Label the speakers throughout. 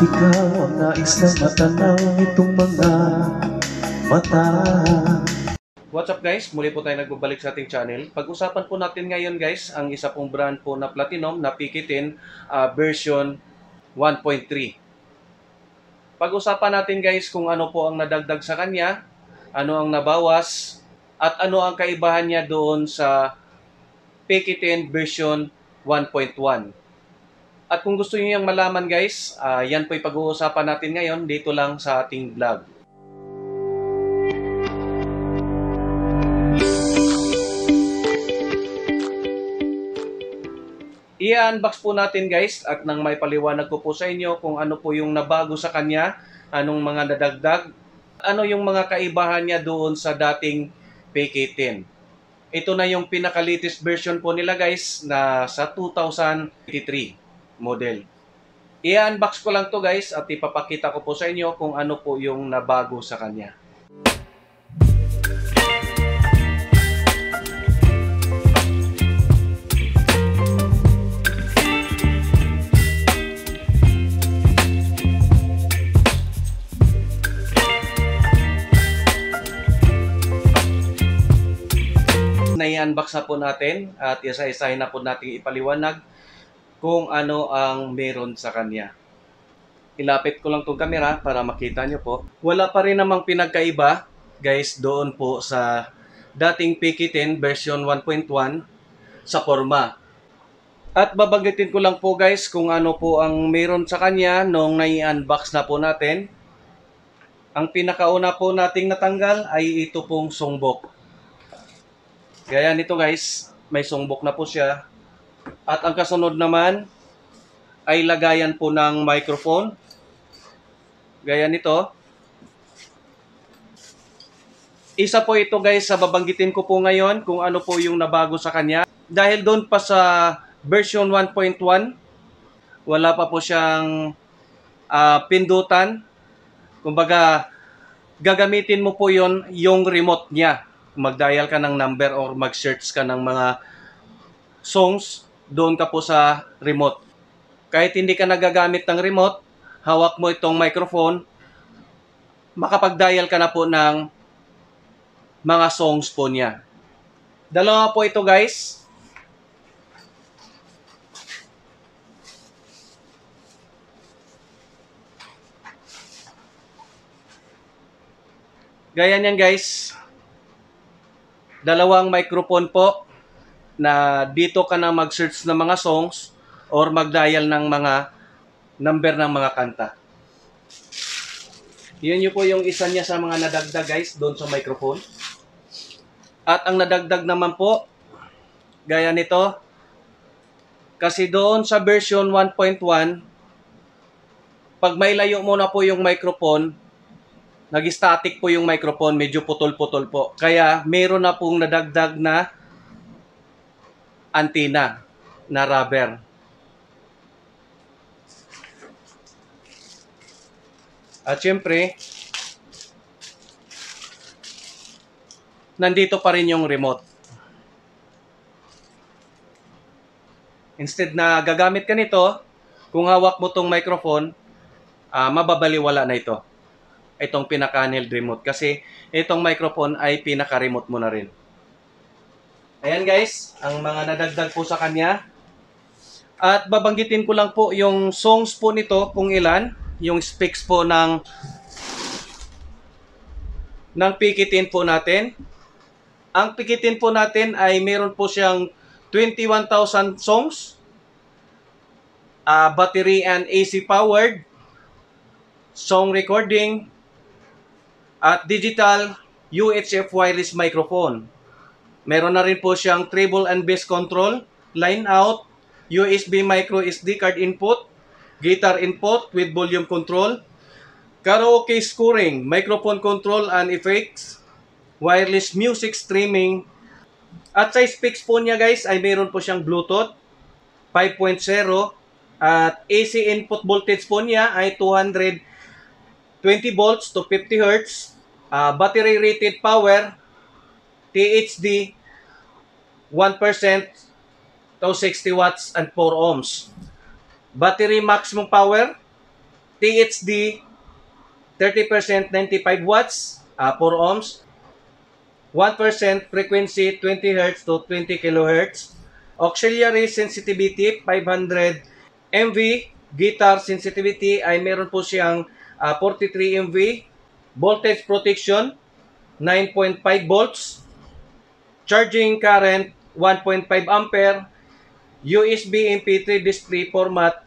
Speaker 1: ikaw ang nais na matanaw itong mga mata.
Speaker 2: What's up guys? Muli po tayo nagbabalik sa ating channel. Pag-usapan po natin ngayon guys, ang isa pong brand po na Platinum na Pikitin version 1.3. Pag-usapan natin guys kung ano po ang nadagdag sa kanya, ano ang nabawas, at ano ang kaibahan niya doon sa Pikitin version 1.1. At kung gusto niyo yung malaman guys, yan po yung pag-uusapan natin ngayon dito lang sa ating vlog. I-unbox po natin guys at nang may paliwanag ko po sa inyo kung ano po yung nabago sa kanya, anong mga nadagdag, ano yung mga kaibahan niya doon sa dating PK10. Ito na yung pinaka-latest version po nila guys na sa 2023 model. I-unbox ko lang to guys at ipapakita ko po sa inyo kung ano po yung nabago sa kanya. I-unbox na po natin at isa-isahin na po natin ipaliwanag kung ano ang meron sa kanya. Ilapit ko lang itong camera para makita nyo po. Wala pa rin namang pinagkaiba guys doon po sa dating Pikitin version 1.1 sa forma. At babanggitin ko lang po guys kung ano po ang meron sa kanya nung nai-unbox na po natin. Ang pinakauna po nating natanggal ay ito pong songbok. Gaya nito guys, may songbok na po siya. At ang kasunod naman ay lagayan po ng microphone. Gaya nito. Isa po ito guys sa babanggitin ko po ngayon kung ano po yung nabago sa kanya. Dahil doon pa sa version 1.1, wala pa po siyang pindutan. Kumbaga, gagamitin mo po yung remote niya. Mag-dial ka ng number or mag-search ka ng mga songs, doon ka po sa remote. Kahit hindi ka nagagamit ng remote, hawak mo itong microphone, makapag-dial ka na po ng mga songs po niya. Dalawa po ito guys. Gaya niyan guys. Dalawang microphone po na dito ka na mag-search ng mga songs or mag-dial ng mga number ng mga kanta. Yun yung po yung isa niya sa mga nadagdag guys doon sa microphone. At ang nadagdag naman po, gaya nito, kasi doon sa version 1.1, pag may layo mo na po yung microphone, nag-static po yung microphone, medyo putol-putol po. Kaya meron na pong nadagdag na antenna na rubber. At syempre, nandito pa rin yung remote. Instead na gagamit ka nito, kung hawak mo tong microphone, mababaliwala na ito. Itong pinaka-handheld remote. Kasi itong microphone ay pinaka-remote mo na rin. Ayan guys, ang mga nadagdag po sa kanya. At babanggitin ko lang po yung songs po nito kung ilan. Yung specs po ng Pikitin po natin. Ang Pikitin po natin ay meron po siyang 21,000 songs. Battery and AC powered. Song recording. At digital UHF wireless microphone. Meron na rin po siyang treble and bass control, line out, USB micro SD card input, guitar input with volume control, karaoke scoring, microphone control and effects, wireless music streaming. At sa specs po niya guys ay meron po siyang Bluetooth 5.0 at AC input voltage po niya ay 220 volts to 50 Hz. Battery rated power THD 1% to 60 watts and 4 ohms. Battery maximum power THD 30% 95 watts, 4 ohms. 1% frequency 20 Hz to 20 kHz. Auxiliary sensitivity 500 MV. Guitar sensitivity ay meron po siyang 43 MV. Voltage protection 9.5 volts. Charging current 1.5 ampere. USB MP3 display format.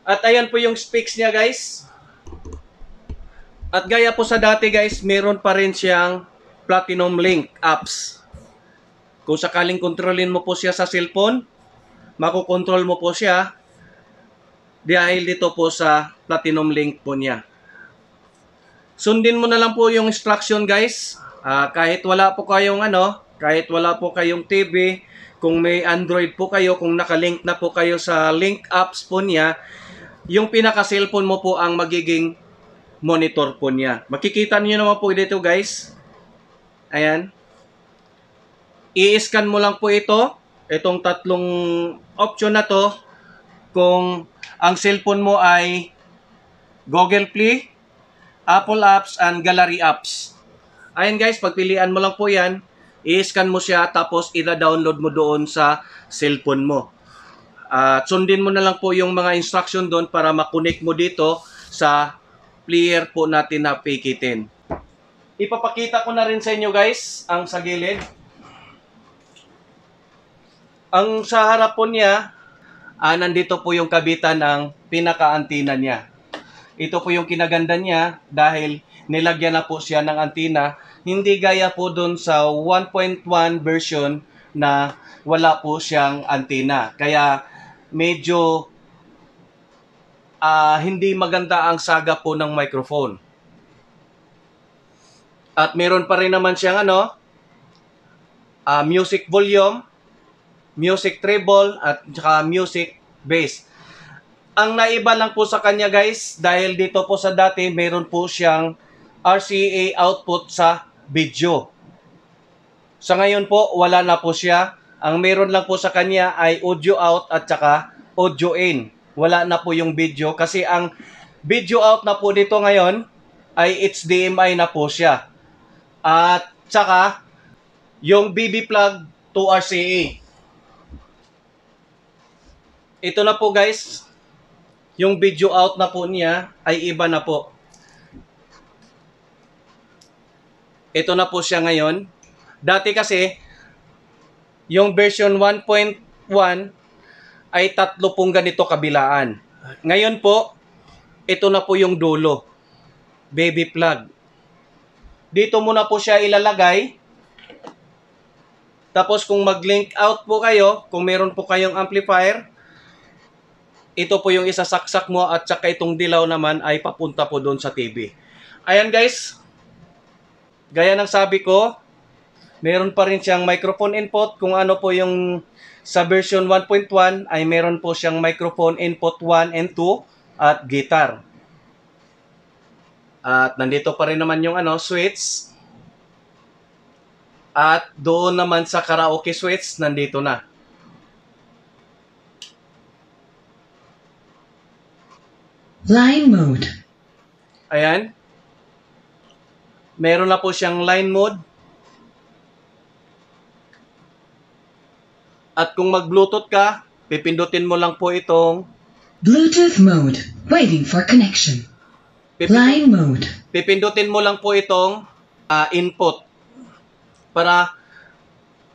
Speaker 2: At ayan po yung specs niya guys. At gaya po sa dati guys, meron pa rin siyang Platinum Link apps. Kung sakaling kontrolin mo po siya sa cellphone, makokontrol mo po siya dahil dito po sa Platinum Link po niya. Sundin mo na lang po yung instruction guys. Kahit wala po kayong TV, kung may Android po kayo, kung nakalink na po kayo sa link apps po niya, yung pinaka-cellphone mo po ang magiging monitor po niya. Makikita niyo naman po dito guys. Ayan. I-scan mo lang po itong tatlong option na to. Kung ang cellphone mo ay Google Play, Apple Apps, and Gallery Apps. Ayan guys, pagpilian mo lang po yan. I-scan mo siya tapos i-download mo doon sa cellphone mo. At sundin mo na lang po yung mga instruction doon para makonect mo dito sa player po natin na Peki-10. Ipapakita ko na rin sa inyo guys ang sa gilid. Ang sa harap po niya, nandito po yung kabitan ng pinaka-antina niya. Ito po yung kinaganda niya dahil nilagyan na po siya ng antina. Hindi gaya po dun sa 1.1 version na wala po siyang antina. Kaya medyo hindi maganda ang saga po ng microphone. At meron pa rin naman siyang music volume, music treble, at saka music bass. Ang naiba lang po sa kanya guys, dahil dito po sa dati, meron po siyang RCA output sa video. Sa ngayon po, wala na po siya. Ang meron lang po sa kanya ay audio out at saka audio in. Wala na po yung video kasi ang video out na po dito ngayon ay HDMI na po siya. At saka yung BB plug to RCA. Ito na po guys, yung video out na po niya ay iba na po. Ito na po siya ngayon. Dati kasi, yung version 1.1 ay tatlo pong ganito kabilaan. Ngayon po, ito na po yung dulo. Baby plug. Dito muna po siya ilalagay. Tapos kung mag-link out po kayo, kung meron po kayong amplifier, ito po yung isasaksak mo at saka itong dilaw naman ay papunta po doon sa TV. Ayan guys, gaya ng sabi ko, meron pa rin siyang microphone input. Kung ano po yung sa version 1.1 ay meron po siyang microphone input 1 and 2 at guitar. At nandito pa rin naman yung switch. At doon naman sa karaoke switch, nandito na.
Speaker 3: Line mode.
Speaker 2: Ayan. Meron na po siyang line mode. At kung mag-Bluetooth ka, pipindutin mo lang po itong
Speaker 3: Bluetooth mode. Waiting for connection. Line mode.
Speaker 2: Pipindutin mo lang po itong input para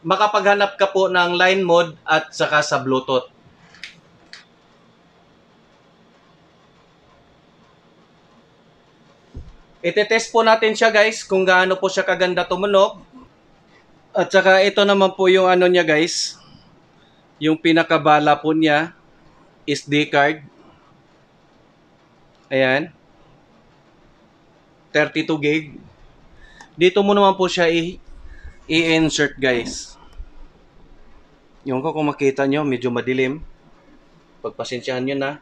Speaker 2: makapaghanap ka po ng line mode at saka sa Bluetooth. Ite-test po natin siya guys kung gaano po siya kaganda tumunog. At saka ito naman po yung niya guys. Yung pinakabala po niya, SD card. Ayan. 32 gig. Dito mo naman po siya i-insert guys. Yung kung makita nyo, medyo madilim. Pagpasensyahan nyo na.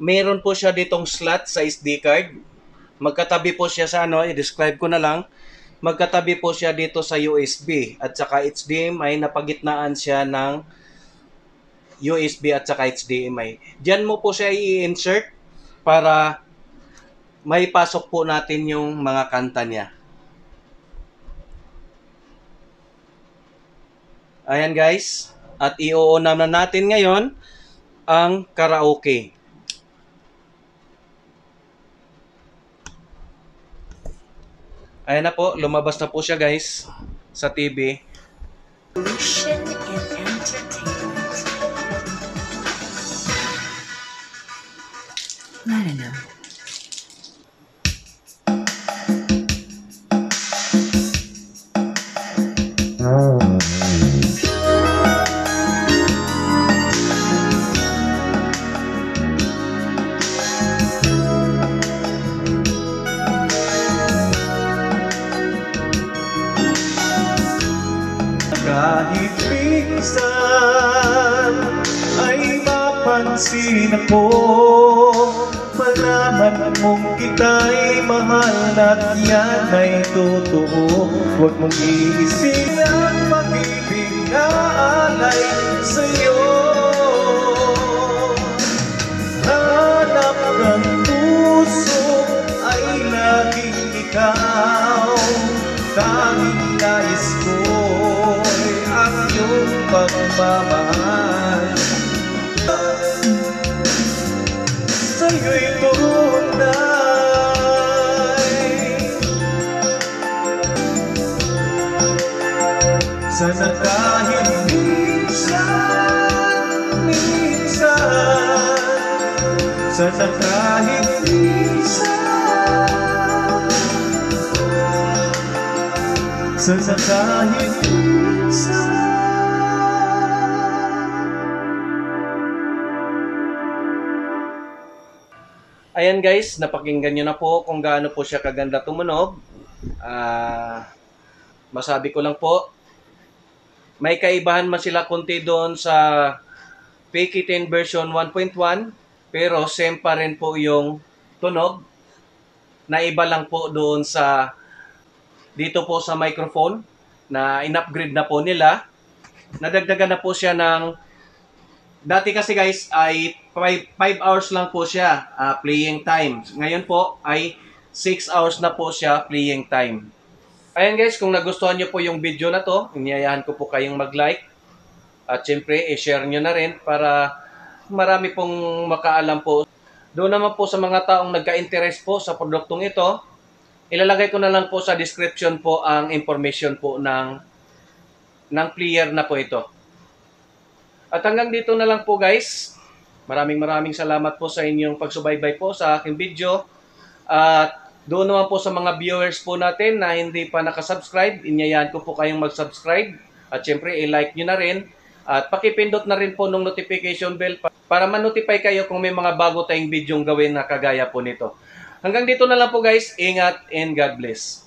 Speaker 2: Meron po siya ditong slot sa SD card. Magkatabi po siya sa i-describe ko na lang. Magkatabi po siya dito sa USB. At saka HDMI, napagitnaan siya ng USB at saka HDMI. Diyan mo po siya i-insert para may pasok po natin yung mga kanta niya. Ayan guys, at i-on na natin ngayon ang karaoke. Ayan na po, lumabas na po siya guys sa TV.
Speaker 4: Solution in entertainment. Platinum.
Speaker 1: Kahit minsan ay mapansin ako, malaman mong kita'y mahal at yan ay totoo. Huwag mong iisipin ang pag-ibig na alay sa'yo. Hanap ng puso ay laging ikaw, tanging nais ko'y ang iyong pagmamahal. Sa'yo'y tunay, sana kahit minsan, sana kahit minsan, sana kahit minsan.
Speaker 2: Ayan guys, napakinggan nyo na po kung gaano po siya kaganda tumunog. Masabi ko lang po, may kaibahan man sila konti doon sa PK10 version 1.1, pero same pa rin po yung tunog. Na iba lang po doon sa dito po sa microphone na in-upgrade na po nila. Nadagdagan na po siya ng dati kasi guys ay 5 hours lang po siya playing time. Ngayon po ay 6 hours na po siya playing time. Ayan guys, kung nagustuhan nyo po yung video na to, iniyayahan ko po kayong mag-like. At syempre, i-share nyo na rin para marami pong makaalam po. Doon naman po sa mga taong nagka-interest po sa produktong ito, ilalagay ko na lang po sa description po ang information po ng player na po ito. At hanggang dito na lang po guys. Maraming salamat po sa inyong pagsubaybay po sa aking video. At doon naman po sa mga viewers po natin na hindi pa nakasubscribe, inyayahan ko po kayong mag-subscribe. At syempre, i-like nyo na rin. At pakipindot na rin po ng notification bell para ma-notify kayo kung may mga bago tayong video gawin na kagaya po nito. Hanggang dito na lang po guys. Ingat and God bless.